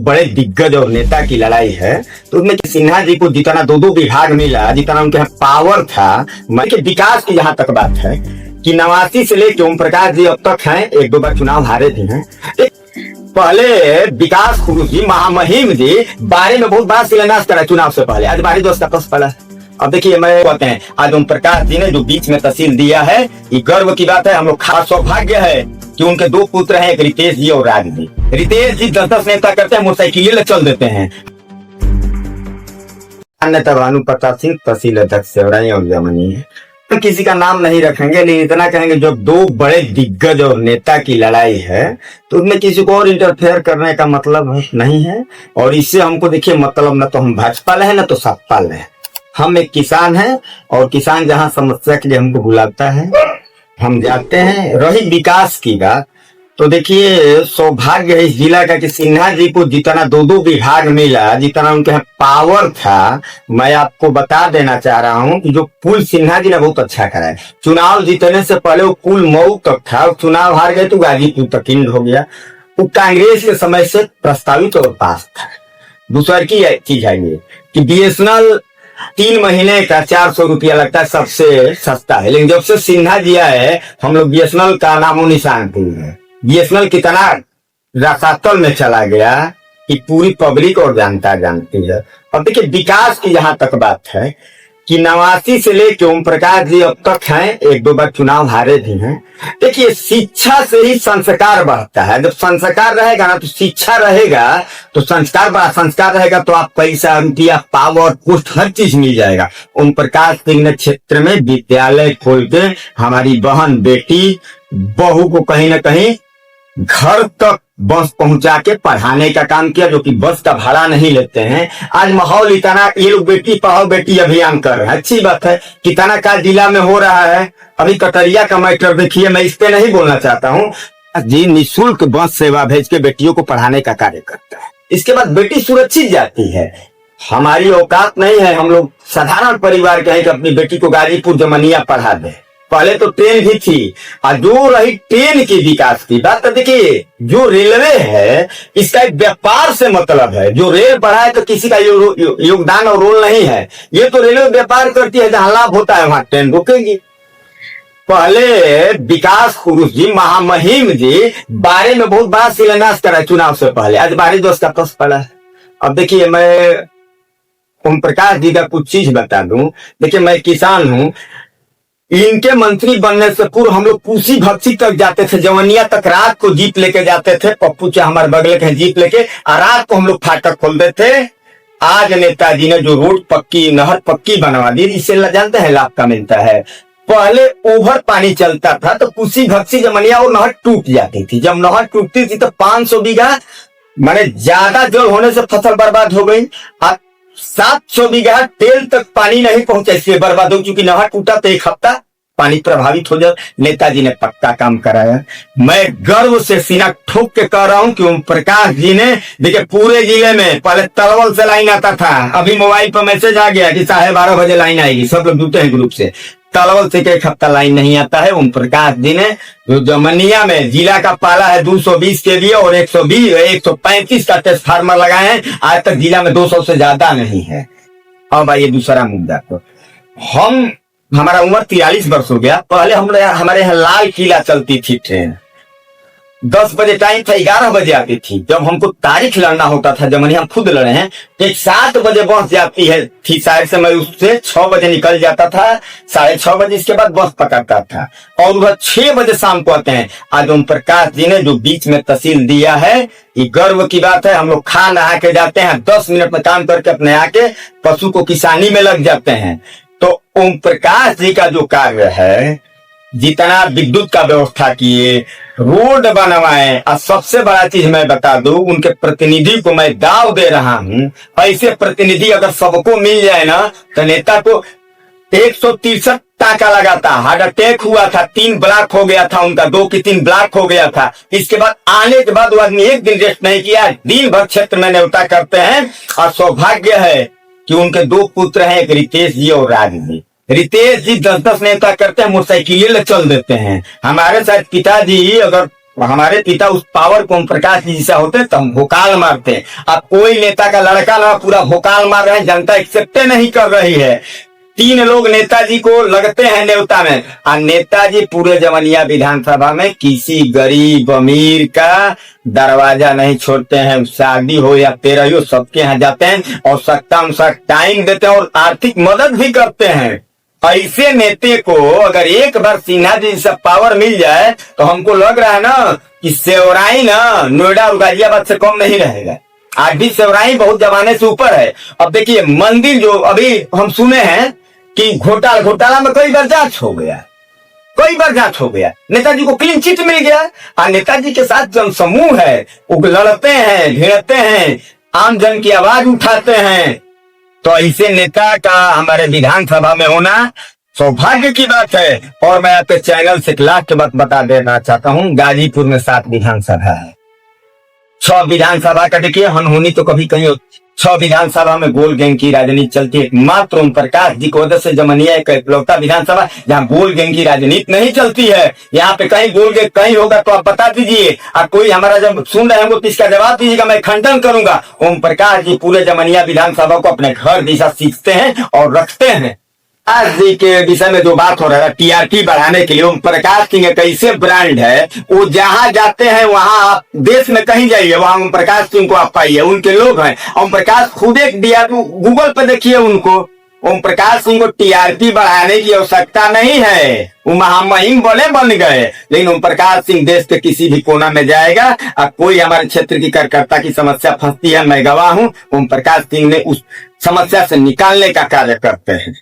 बड़े दिग्गज और नेता की लड़ाई है, तो उसमें सिन्हा जी को जितना दो विभाग मिला, जितना उनके यहाँ पावर था, के विकास की जहां तक बात है कि 89 से लेकर ओम प्रकाश जी अब तक हैं, एक दो बार चुनाव हारे भी हैं। पहले विकास पुरुष जी, महामहिम जी बारे में बहुत बार शिलान्यास करा चुनाव से पहले, आज बारी दोस्त का पड़ा। अब देखिए, मैं कहते हैं आज ओम प्रकाश जी ने जो बीच में तहसील दिया है, ये गर्व की बात है। हम लोग खास सौभाग्य है कि उनके दो पुत्र हैं, एक रितेश जी और राज जी। रितेश जी 10-10 नेता करते हैं, मोटरसाइकिल चल देते हैं। अन्यथा भानु प्रताप सिंह तहसील अध्यक्ष सेवराई और जमनी है, तो किसी का नाम नहीं रखेंगे, लेकिन इतना कहेंगे जब दो बड़े दिग्गज और नेता की लड़ाई है तो उसमें किसी को और इंटरफेयर करने का मतलब नहीं है। और इससे हमको देखिए मतलब न तो हम भाजपा ले हैं, न तो सपा ले हैं। हम एक किसान हैं और किसान जहां समस्या के लिए हमको बुलाता है हम जाते हैं। रही विकास की बात, तो देखिए सौभाग्य है इस जिला का कि सिन्हा जी को जितना दो विभाग मिला, जितना उनके यहाँ पावर था, मैं आपको बता देना चाह रहा हूं कि जो पुल सिन्हा जी ने बहुत अच्छा करा है। चुनाव जीतने से पहले वो पुल मऊ तक था, चुनाव हार गए तो गाजीपुर तक इंड हो गया। वो कांग्रेस के समय से प्रस्तावित और पास था। दूसरी की चीज है ये कि BSNL 3 महीने का 400 रुपया लगता है, सबसे सस्ता है। लेकिन जब से सिन्हा जी आए हम लोग BSNL का नामो निशान नहीं है। BSNL कितना रसातल में चला गया कि पूरी पब्लिक और जनता जानती है। अब देखिए विकास की जहां तक बात है कि 89 से लेकर ओम प्रकाश जी अब तक हैं, एक दो बार चुनाव हारे भी हैं। देखिए शिक्षा से ही संस्कार बढ़ता है। जब संस्कार रहेगा ना तो शिक्षा रहेगा, तो संस्कार बड़ा संस्कार रहेगा तो आप पैसा, रुपया, पावर, पोस्ट हर चीज मिल जाएगा। ओम प्रकाश सिंह ने क्षेत्र में विद्यालय खोल के हमारी बहन बेटी बहू को कहीं ना कहीं घर तक बस पहुंचा के पढ़ाने का काम किया, जो कि बस का भाड़ा नहीं लेते हैं। आज माहौल इतना, ये लोग बेटी पढ़ाओ बेटी अभियान कर रहे हैं, अच्छी बात है। कितना का जिला में हो रहा है, अभी कटरिया का मैटर देखिए, मैं इस पे नहीं बोलना चाहता हूँ जी। निःशुल्क बस सेवा भेज के बेटियों को पढ़ाने का कार्य करता है। इसके बाद बेटी सुरक्षित जाती है। हमारी औकात नहीं है, हम लोग साधारण परिवार के हैं कि अपनी बेटी को गाजीपुर जमनिया पढ़ा दे। पहले तो ट्रेन भी थी, और जो रही ट्रेन की विकास की बात, तो देखिए जो रेलवे है इसका एक व्यापार से मतलब है। जो रेल बढ़ा है तो किसी का योगदान और रोल नहीं है। ये तो रेलवे व्यापार करती है, जहां लाभ होता है वहां ट्रेन रुकेगी। पहले विकास पुरुष जी, महामहिम जी बारे में बहुत बार शिलान्यास करा चुनाव से पहले, आज बारी दोस्त का पस पड़ा है। अब देखिए मैं ओम प्रकाश जी का कुछ चीज बता दूं। देखिए मैं किसान हूं, इनके मंत्री बनने से पूर्व हम लोग कुशी भक्सी तक जाते थे, जवनिया तक रात को जीप लेके जाते थे। पप्पू चाहे हमारे बगल के जीप लेके, और रात को हम लोग फाटक खोलते थे। आज नेताजी ने जो रोड पक्की, नहर पक्की बनवा दी, इससे जानते हैं लाभ का मिलता है। पहले ओवर पानी चलता था तो कुशी भक्सी जमनिया और नहर टूट जाती थी। जब नहर टूटती थी तो 500 बीघा माने ज्यादा जल होने से फसल बर्बाद हो गई। 700 बीघा तेल तक पानी नहीं पहुंचा, इसलिए बर्बाद हो, क्योंकि नहर टूटा तो एक हफ्ता पानी प्रभावित हो जाए। नेताजी ने पक्का काम कराया। मैं गर्व से सीना ठोक के कह रहा हूं कि ओम प्रकाश जी ने, देखिए पूरे जिले में पहले तलवल से लाइन आता था, अभी मोबाइल पर मैसेज आ गया कि 12:30 बजे लाइन आएगी, सब लोग जुटे हैं ग्रुप से। तलवल से एक हफ्ता लाइन नहीं आता है। ओम प्रकाश जी ने जो जमनिया में जिला का पाला है 220 के लिए और 135 का ट्रांसफार्मर लगाए हैं, आज तक जिला में 200 से ज्यादा नहीं है। अब आइए दूसरा मुद्दा को, हमारा उम्र 43 वर्ष हो गया। पहले हमारे यहाँ लाल किला चलती थी ट्रेन, 10 बजे टाइम था, 11 बजे आती थी। जब हमको तारीख लड़ना होता था, जमनिया हम खुद लड़े हैं, तो 7 बजे बस जाती है थी शायद से, मैं उससे 6 बजे निकल जाता था, 6:30 बजे इसके बाद बस पकड़ता था, और वह 6 बजे शाम को आते हैं। आज ओम प्रकाश जी ने जो बीच में तहसील दिया है, ये गर्व की बात है। हम लोग खा नहा के जाते हैं, 10 मिनट में काम करके अपने आके पशु को किसानी में लग जाते हैं। तो ओम प्रकाश जी का जो कार्य है, जितना विद्युत का व्यवस्था किए, रोड बनवाए, और सबसे बड़ा चीज मैं बता दूं, उनके प्रतिनिधि को मैं दाव दे रहा हूं, ऐसे प्रतिनिधि अगर सबको मिल जाए ना तो नेता को 163 टाका लगाता। हार्ट अटैक हुआ था, 3 ब्लॉक हो गया था उनका, 2 की 3 ब्लॉक हो गया था। इसके बाद आने के बाद वो आदमी एक दिन रेस्ट नहीं किया, दिन भर क्षेत्र में न्योता करते हैं। और सौभाग्य है कि उनके 2 पुत्र हैं, एक रितेश जी और राज जी। रितेश जी 10-10 नेता करते हैं, मोटरसाइकिल चल देते हैं। हमारे साथ पिताजी अगर और हमारे पिता उस पावर को ओम प्रकाश जी जैसा होते तो हम भोकाल मारते हैं। अब कोई नेता का लड़का ना पूरा भोकाल मार रहे हैं, जनता एक्सेप्ट नहीं कर रही है। 3 लोग नेताजी को लगते हैं न्योता में, और नेताजी पूरे जमनिया विधानसभा में किसी गरीब अमीर का दरवाजा नहीं छोड़ते हैं। शादी हो या तेरह हो, सबके यहाँ जाते हैं और सख्ता अनुसार टाइम देते हैं और आर्थिक मदद भी करते हैं। ऐसे नेता को अगर एक बार सिन्हा जी जैसा पावर मिल जाए तो हमको लग रहा है ना कि सेवराई ना नोएडा और गाजियाबाद से कम नहीं रहेगा। आज भी सेवराई बहुत जमाने से ऊपर है। अब देखिए मंदिर जो अभी हम सुने हैं कि घोटाला में कई बार जांच हो गया, नेताजी को क्लीन चिट मिल गया। और नेताजी के साथ जन समूह है वो लड़ते हैं, भिड़ते हैं, आम जन की आवाज उठाते हैं। तो ऐसे नेता का हमारे विधानसभा में होना सौभाग्य की बात है। और मैं आपके चैनल से एक लास्ट बात बता देना चाहता हूँ, गाजीपुर में 7 विधानसभा है। 6 विधानसभा का देखिए अनहोनी तो कभी कहीं 6 विधानसभा में गोल गैंग की राजनीति चलती है। मात्र ओम प्रकाश जी की वजह से जमनिया एक इकलौता विधानसभा जहाँ गोल गैंग की राजनीति नहीं चलती है। यहाँ पे कहीं गोल गैंग कहीं होगा तो आप बता दीजिए, और कोई हमारा जब सुन रहे होंगे तो इसका जवाब दीजिएगा, मैं खंडन करूंगा। ओम प्रकाश जी पूरे जमनिया विधानसभा को अपने घर जैसा सीखते हैं और रखते हैं। आज जी के विषय में जो बात हो रहा है टीआरपी बढ़ाने के लिए, ओम प्रकाश सिंह एक ऐसे ब्रांड है, वो जहां जाते हैं वहां आप देश में कहीं जाइए वहां ओम प्रकाश सिंह को आप पाइए, उनके लोग हैं। ओम प्रकाश खुद एक टीआरपी गूगल पे देखिए उनको। ओम प्रकाश सिंह को टीआरपी बढ़ाने की आवश्यकता नहीं है, वो महामहिम बन गए। लेकिन ओम प्रकाश सिंह देश के किसी भी कोना में जाएगा और कोई हमारे क्षेत्र की कार्यकर्ता की समस्या फंसती है, मैं गवाह हूं, ओम प्रकाश सिंह ने उस समस्या से निकालने का कार्य करते हैं।